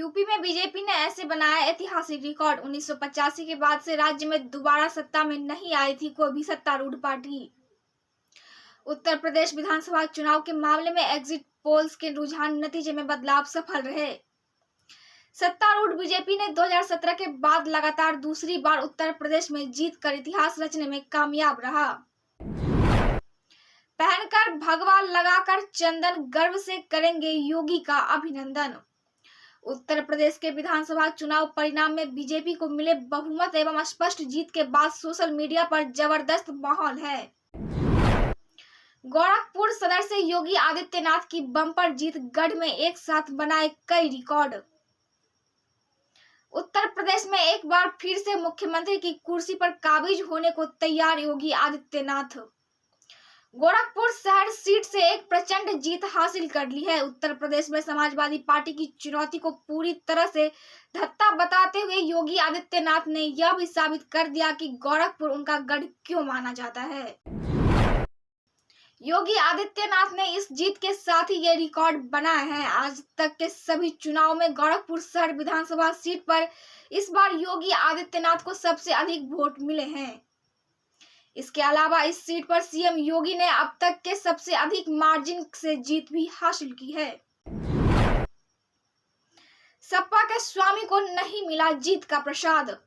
UP में BJP ने ऐसे बनाया ऐतिहासिक रिकॉर्ड। 1985 के बाद से राज्य में दोबारा सत्ता में नहीं आई थी कोई भी सत्तारूढ़ पार्टी। उत्तर प्रदेश विधानसभा चुनाव के मामले में एग्जिट पोल्स के रुझान नतीजे में बदलाव सफल रहे। सत्तारूढ़ बीजेपी ने 2017 के बाद लगातार दूसरी बार उत्तर प्रदेश में जीत कर इतिहास रचने में कामयाब रहा। पहनकर भगवा लगाकर चंदन गर्व से करेंगे योगी का अभिनंदन। उत्तर प्रदेश के विधानसभा चुनाव परिणाम में बीजेपी को मिले बहुमत एवं स्पष्ट जीत के बाद सोशल मीडिया पर जबरदस्त माहौल है। गोरखपुर सदर से योगी आदित्यनाथ की बम्पर जीत गढ़ में एक साथ बनाए कई रिकॉर्ड। उत्तर प्रदेश में एक बार फिर से मुख्यमंत्री की कुर्सी पर काबिज होने को तैयार योगी आदित्यनाथ। गोरखपुर शहर सीट से एक प्रचंड जीत हासिल कर ली है। उत्तर प्रदेश में समाजवादी पार्टी की चुनौती को पूरी तरह से धत्ता बताते हुए योगी आदित्यनाथ ने यह भी साबित कर दिया कि गोरखपुर उनका गढ़ क्यों माना जाता है। योगी आदित्यनाथ ने इस जीत के साथ ही ये रिकॉर्ड बनाया है। आज तक के सभी चुनाव में गोरखपुर शहर विधानसभा सीट पर इस बार योगी आदित्यनाथ को सबसे अधिक वोट मिले हैं। इसके अलावा इस सीट पर सीएम योगी ने अब तक के सबसे अधिक मार्जिन से जीत भी हासिल की है। सपा के स्वामी को नहीं मिला जीत का प्रसाद।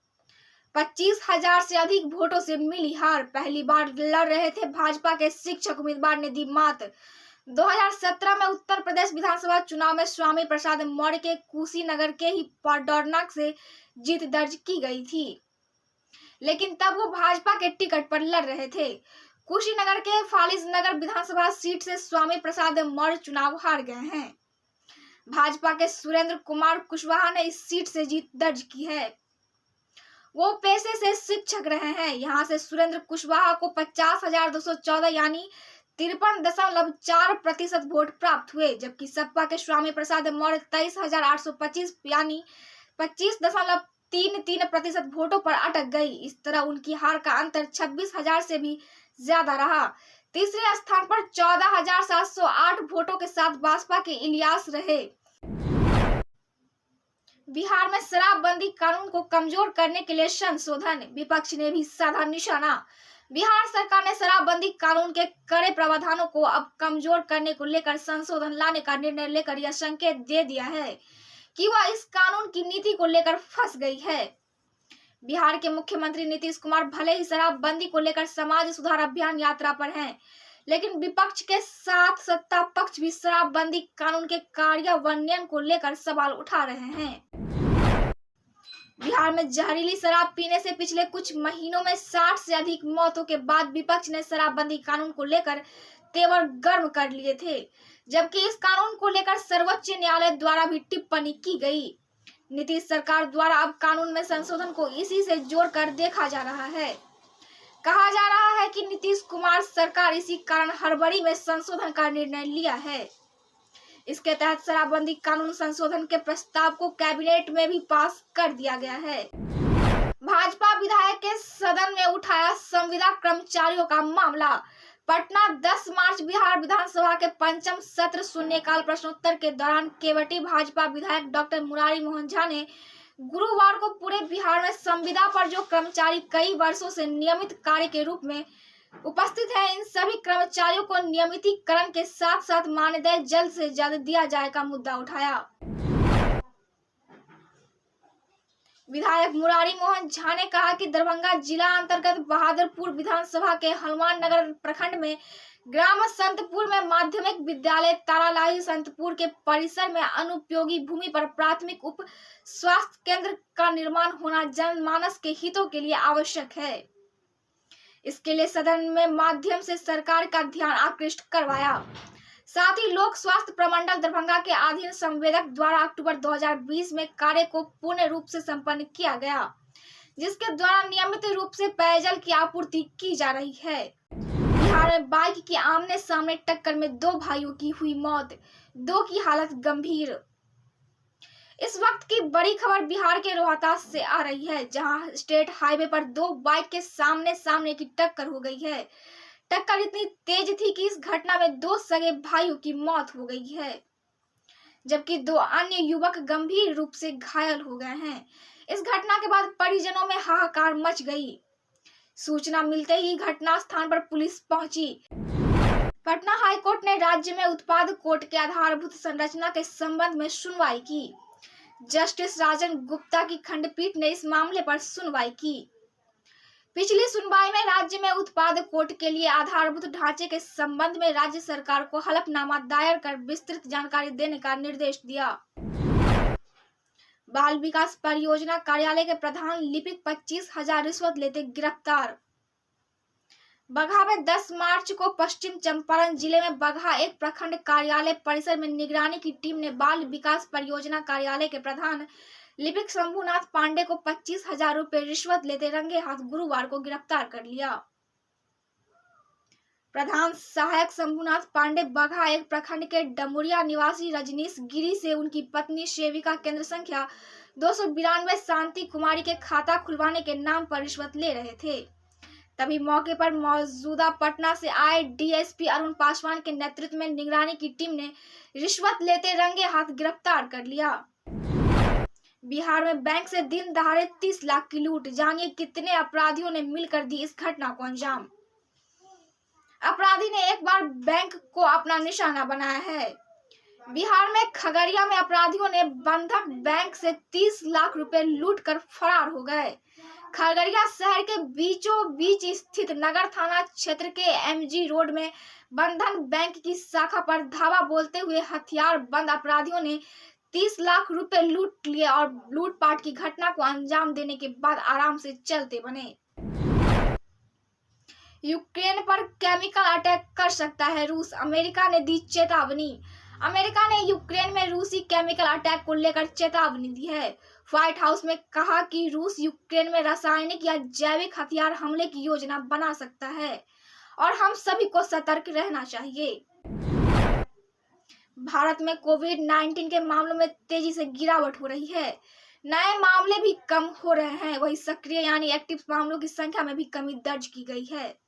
25,000 से अधिक वोटों से मिली हार। पहली बार लड़ रहे थे भाजपा के शिक्षक उम्मीदवार ने दी मात। 2017 में उत्तर प्रदेश विधानसभा चुनाव में स्वामी प्रसाद मौर्य के कुशीनगर के ही पारडौरना से जीत दर्ज की गई थी, लेकिन तब वो भाजपा के टिकट पर लड़ रहे थे। कुशीनगर के फालिसनगर विधानसभा सीट से स्वामी प्रसाद मौर्य चुनाव हार गए हैं। भाजपा के सुरेंद्र कुमार कुशवाहा ने इस सीट से जीत दर्ज की है। वो पेशे से शिक्षक रहे हैं। यहाँ से सुरेंद्र कुशवाहा को 50,214 यानी 53.4% वोट प्राप्त हुए, जबकि सपा के स्वामी प्रसाद मौर्य 23,825 यानी 25.33% वोटों पर अटक गई। इस तरह उनकी हार का अंतर 26,000 से भी ज्यादा रहा। तीसरे स्थान पर 14,708 वोटों के साथ बसपा के इलियास रहे। बिहार में शराबबंदी कानून को कमजोर करने के लिए संशोधन, विपक्ष ने भी साधा निशाना। बिहार सरकार ने शराबबंदी कानून के कड़े प्रावधानों को अब कमजोर करने को लेकर संशोधन लाने का निर्णय लेकर यह संकेत दे दिया है कि वह इस कानून की नीति को लेकर फंस गई है। बिहार के मुख्यमंत्री नीतीश कुमार भले ही शराबबंदी को लेकर समाज सुधार अभियान यात्रा पर हैं, लेकिन विपक्ष के साथ सत्ता पक्ष भी शराबबंदी कानून के कार्यान्वयन को लेकर सवाल उठा रहे हैं। बिहार में जहरीली शराब पीने से पिछले कुछ महीनों में 60 से अधिक मौतों के बाद विपक्ष ने शराबबंदी कानून को लेकर तेवर गर्म कर लिए थे, जबकि इस कानून को लेकर सर्वोच्च न्यायालय द्वारा भी टिप्पणी की गई। नीतीश सरकार द्वारा अब कानून में संशोधन को इसी से जोड़कर देखा जा रहा है। कहा जा रहा है कि नीतीश कुमार सरकार इसी कारण हड़बड़ी में संशोधन का निर्णय लिया है। इसके तहत शराबबंदी कानून संशोधन के प्रस्ताव को कैबिनेट में भी पास कर दिया गया है। भाजपा विधायक के सदन में उठाया संविदा कर्मचारियों का मामला। पटना 10 मार्च बिहार विधानसभा के पंचम सत्र शून्यकाल प्रश्नोत्तर के दौरान केवटी भाजपा विधायक डॉक्टर मुरारी मोहन झा ने गुरुवार को पूरे बिहार में संविदा पर जो कर्मचारी कई वर्षों से नियमित कार्य के रूप में उपस्थित है, इन सभी कर्मचारियों को नियमितीकरण के साथ साथ मानदेय जल्द से जल्द दिया जाए का मुद्दा उठाया। विधायक मुरारी मोहन झा ने कहा कि दरभंगा जिला अंतर्गत बहादुरपुर विधानसभा के हनुमान नगर प्रखंड में ग्राम संतपुर में माध्यमिक विद्यालय तारालाही संतपुर के परिसर में अनुपयोगी भूमि पर प्राथमिक उप स्वास्थ्य केंद्र का निर्माण होना जनमानस के हितों के लिए आवश्यक है। इसके लिए सदन में माध्यम से सरकार का ध्यान आकृष्ट करवाया। साथ ही लोक स्वास्थ्य प्रमंडल दरभंगा के अधीन संवेदक द्वारा अक्टूबर 2020 में कार्य को पूर्ण रूप से संपन्न किया गया, जिसके द्वारा नियमित रूप से पेयजल की आपूर्ति की जा रही है। बिहार में बाइक की आमने सामने टक्कर में 2 भाइयों की हुई मौत, 2 की हालत गंभीर। इस वक्त की बड़ी खबर बिहार के रोहतास से आ रही है, जहां स्टेट हाईवे पर 2 बाइक के सामने सामने की टक्कर हो गई है। टक्कर इतनी तेज थी कि इस घटना में 2 सगे भाइयों की मौत हो गई है, जबकि 2 अन्य युवक गंभीर रूप से घायल हो गए हैं। इस घटना के बाद परिजनों में हाहाकार मच गई। सूचना मिलते ही घटना स्थान पर पुलिस पहुंची। पटना हाईकोर्ट ने राज्य में उत्पाद कोड के आधारभूत संरचना के संबंध में सुनवाई की। जस्टिस राजन गुप्ता की खंडपीठ ने इस मामले पर सुनवाई की। पिछली सुनवाई में राज्य में उत्पाद कोड के लिए आधारभूत ढांचे के संबंध में राज्य सरकार को हलफनामा दायर कर विस्तृत जानकारी देने का निर्देश दिया। बाल विकास परियोजना कार्यालय के प्रधान लिपिक 25,000 रिश्वत लेते गिरफ्तार। बगहा में 10 मार्च को पश्चिम चंपारण जिले में बगहा एक प्रखंड कार्यालय परिसर में निगरानी की टीम ने बाल विकास परियोजना कार्यालय के प्रधान लिपिक शंभुनाथ पांडे को 25,000 रुपए रिश्वत लेते रंगे हाथ गुरुवार को गिरफ्तार कर लिया। प्रधान सहायक शंभुनाथ पांडे बगहा एक प्रखंड के डमुरिया निवासी रजनीश गिरी से उनकी पत्नी सेविका केंद्र संख्या 292 शांति कुमारी के खाता खुलवाने के नाम पर रिश्वत ले रहे थे। तभी मौके पर मौजूदा पटना से आए डीएसपी अरुण पासवान के नेतृत्व में निगरानी की टीम ने रिश्वत लेते रंगे हाथ गिरफ्तार कर लिया। बिहार में बैंक से दिन दहाड़े 30 लाख की लूट। जानिए कितने अपराधियों ने मिलकर दी इस घटना को अंजाम। अपराधी ने एक बार बैंक को अपना निशाना बनाया है। बिहार में खगड़िया में अपराधियों ने बंधक बैंक से 30 लाख रुपए लूटकर फरार हो गए। खगड़िया शहर के बीचों बीच स्थित नगर थाना क्षेत्र के एमजी रोड में बंधन बैंक की शाखा पर धावा बोलते हुए हथियार बंद अपराधियों ने 30 लाख रुपए लूट लिए और लूटपाट की घटना को अंजाम देने के बाद आराम से चलते बने। यूक्रेन पर केमिकल अटैक कर सकता है रूस। अमेरिका ने दी चेतावनी। अमेरिका ने यूक्रेन में रूसी केमिकल अटैक को लेकर चेतावनी दी है। व्हाइट हाउस में कहा कि रूस यूक्रेन में रासायनिक या जैविक हथियार हमले की योजना बना सकता है और हम सभी को सतर्क रहना चाहिए। भारत में कोविड-19 के मामलों में तेजी से गिरावट हो रही है। नए मामले भी कम हो रहे हैं, वहीं सक्रिय यानी एक्टिव मामलों की संख्या में भी कमी दर्ज की गई है।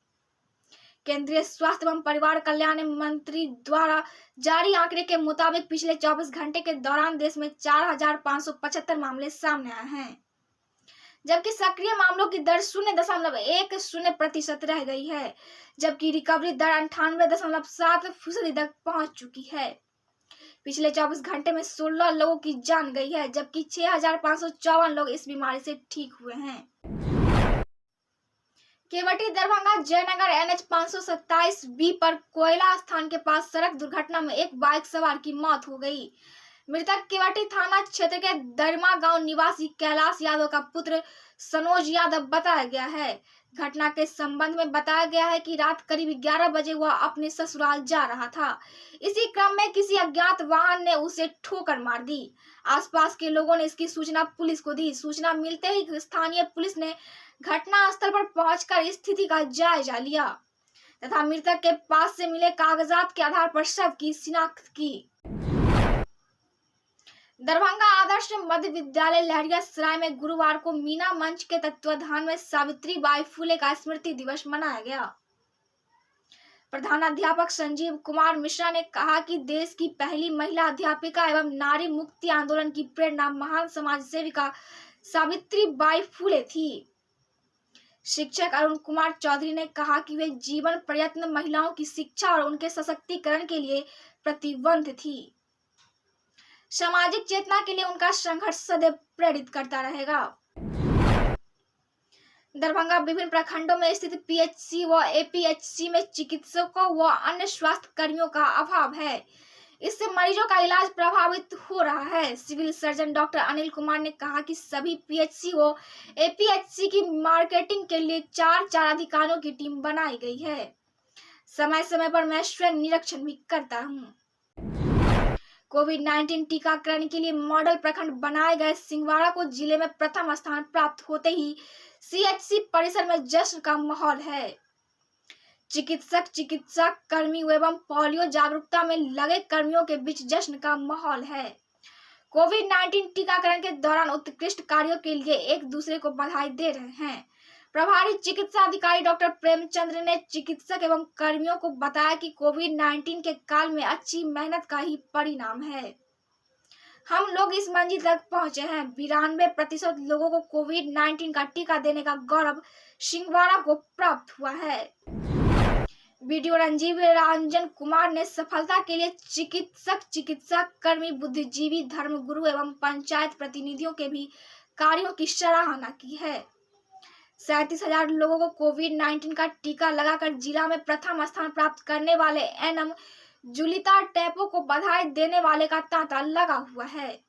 केंद्रीय स्वास्थ्य एवं परिवार कल्याण मंत्री द्वारा जारी आंकड़े के मुताबिक पिछले 24 घंटे के दौरान देश में 4,575 मामले सामने आए हैं, जबकि सक्रिय मामलों की दर 0.10% रह गई है, जबकि रिकवरी दर 98.7% तक पहुंच चुकी है। पिछले 24 घंटे में 16 लोगों की जान गई है, जबकि 6,554 लोग इस बीमारी से ठीक हुए हैं। केवटी दरभंगा जयनगर NH 527B पर कोयला स्थान के पास सड़क दुर्घटना में एक बाइक सवार की मौत हो गई। मृतक केवटी थाना क्षेत्र के दरमा गांव निवासी कैलाश यादव का पुत्र सनोज यादव बताया गया है। घटना के संबंध में बताया गया है कि रात करीब 11 बजे वह अपने ससुराल जा रहा था। इसी क्रम में किसी अज्ञात वाहन ने उसे ठोकर मार दी। आसपास के लोगों ने इसकी सूचना पुलिस को दी। सूचना मिलते ही स्थानीय पुलिस ने घटना स्थल पर पहुंचकर स्थिति का जायजा लिया तथा मृतक के पास से मिले कागजात के आधार पर शव की शिनाख्त की। दरभंगा आदर्श मध्य विद्यालय लहरियासराय में गुरुवार को मीना मंच के तत्वाधान में सावित्रीबाई फुले का स्मृति दिवस मनाया गया। प्रधानाध्यापक संजीव कुमार मिश्रा ने कहा कि देश की पहली महिला अध्यापिका एवं नारी मुक्ति आंदोलन की प्रेरणा महान समाज सेविका सावित्रीबाई फुले थी। शिक्षक अरुण कुमार चौधरी ने कहा कि वे जीवन प्रयत्न महिलाओं की शिक्षा और उनके सशक्तिकरण के लिए प्रतिबद्ध थी। सामाजिक चेतना के लिए उनका संघर्ष सदैव प्रेरित करता रहेगा। दरभंगा विभिन्न प्रखंडों में स्थित पीएचसी व एपीएचसी में चिकित्सकों व अन्य स्वास्थ्य कर्मियों का अभाव है। इससे मरीजों का इलाज प्रभावित हो रहा है। Civil surgeon doctor Anil Kumar ने कहा कि सभी पीएचसी व एपीएचसी की मार्केटिंग के लिए 4 अधिकारियों की टीम बनाई गई है। समय समय पर मैं स्वयं निरीक्षण भी करता हूं। कोविड-19 टीकाकरण के लिए मॉडल प्रखंड बनाए गए सिंहवाड़ा को जिले में प्रथम स्थान प्राप्त होते ही सीएचसी परिसर में जश्न का माहौल है। चिकित्सा कर्मी एवं पोलियो जागरूकता में लगे कर्मियों के बीच जश्न का माहौल है। कोविड-19 टीकाकरण के दौरान उत्कृष्ट कार्यों के लिए एक दूसरे को बधाई दे रहे हैं। प्रभारी चिकित्सा अधिकारी डॉक्टर प्रेमचंद्र ने चिकित्सक एवं कर्मियों को बताया कि कोविड-19 के काल में अच्छी मेहनत का ही परिणाम है। हम लोग इस मंजिल तक पहुंचे हैं। 92% लोगों को कोविड-19 का टीका देने का गौरव छिंदवाड़ा को प्राप्त हुआ है। वीडियो राजीव रंजन कुमार ने सफलता के लिए चिकित्सा कर्मी, बुद्धिजीवी, धर्मगुरु एवं पंचायत प्रतिनिधियों के भी कार्यों की सराहना की है। 37,000 लोगों को कोविड-19 का टीका लगाकर जिला में प्रथम स्थान प्राप्त करने वाले एनएम जुलिता टेपो को बधाई देने वाले का तांता लगा हुआ है।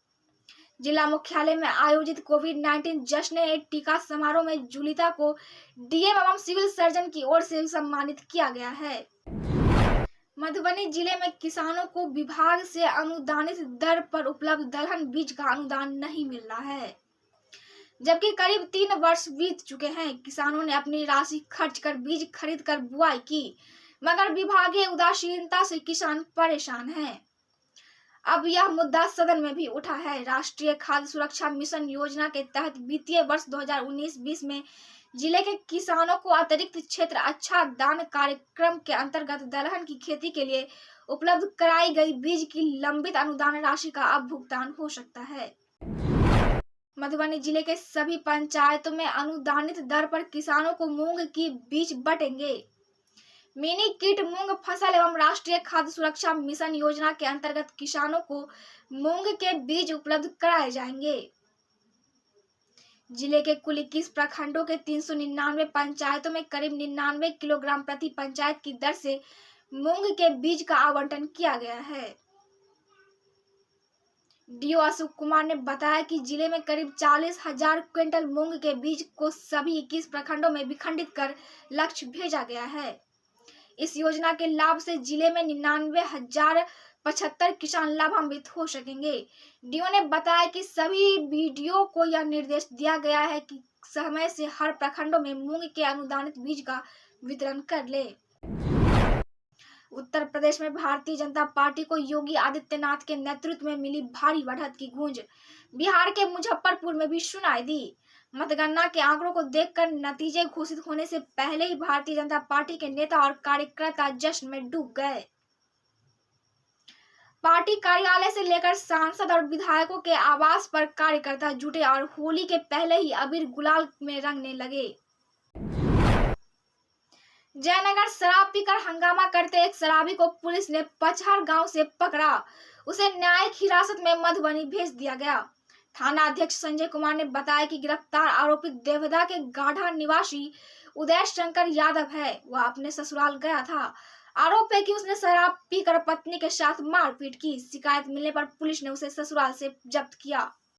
जिला मुख्यालय में आयोजित कोविड-19 जश्न टीका समारोह में जुलिता को डीएम एवं सिविल सर्जन की ओर से सम्मानित किया गया है। मधुबनी जिले में किसानों को विभाग से अनुदानित दर पर उपलब्ध दलहन बीज का अनुदान नहीं मिल रहा है, जबकि करीब 3 वर्ष बीत चुके हैं। किसानों ने अपनी राशि खर्च कर बीज खरीद कर बुआई की, मगर विभागीय उदासीनता से किसान परेशान हैं। अब यह मुद्दा सदन में भी उठा है। राष्ट्रीय खाद्य सुरक्षा मिशन योजना के तहत वित्तीय वर्ष 2019-20 में जिले के किसानों को अतिरिक्त क्षेत्र अच्छा दान कार्यक्रम के अंतर्गत दलहन की खेती के लिए उपलब्ध कराई गई बीज की लंबित अनुदान राशि का अब भुगतान हो सकता है। मधुबनी जिले के सभी पंचायतों में अनुदानित दर पर किसानों को मूंग की बीज बटेंगे। मिनी किट मूंग फसल एवं राष्ट्रीय खाद्य सुरक्षा मिशन योजना के अंतर्गत किसानों को मूंग के बीज उपलब्ध कराए जाएंगे। जिले के कुल 21 प्रखंडों के 399 पंचायतों में करीब 99 किलोग्राम प्रति पंचायत की दर से मूंग के बीज का आवंटन किया गया है। डीओ अशोक कुमार ने बताया कि जिले में करीब 40,000 क्विंटल मूंग के बीज को सभी 21 प्रखंडों में विखंडित कर लक्ष्य भेजा गया है। इस योजना के लाभ से जिले में 99,075 किसान लाभान्वित हो सकेंगे। डीओ ने बताया कि सभी बीडीओ को यह निर्देश दिया गया है कि समय से हर प्रखंडों में मूंग के अनुदानित बीज का वितरण कर ले। उत्तर प्रदेश में भारतीय जनता पार्टी को योगी आदित्यनाथ के नेतृत्व में मिली भारी बढ़त की गूंज बिहार के मुजफ्फरपुर में भी सुनाई दी। मतगणना के आंकड़ों को देखकर नतीजे घोषित होने से पहले ही भारतीय जनता पार्टी के नेता और कार्यकर्ता जश्न में डूब गए। पार्टी कार्यालय से लेकर सांसद और विधायकों के आवास पर कार्यकर्ता जुटे और होली के पहले ही अबीर गुलाल में रंगने लगे। जयनगर शराब पीकर हंगामा करते एक शराबी को पुलिस ने पचहर गांव से पकड़ा। उसे न्यायिक हिरासत में मधुबनी भेज दिया गया। थाना अध्यक्ष संजय कुमार ने बताया कि गिरफ्तार आरोपी देवदा के गाढ़ा निवासी उदय शंकर यादव है। वह अपने ससुराल गया था। आरोप है कि उसने शराब पीकर पत्नी के साथ मारपीट की। शिकायत मिलने पर पुलिस ने उसे ससुराल से जब्त किया।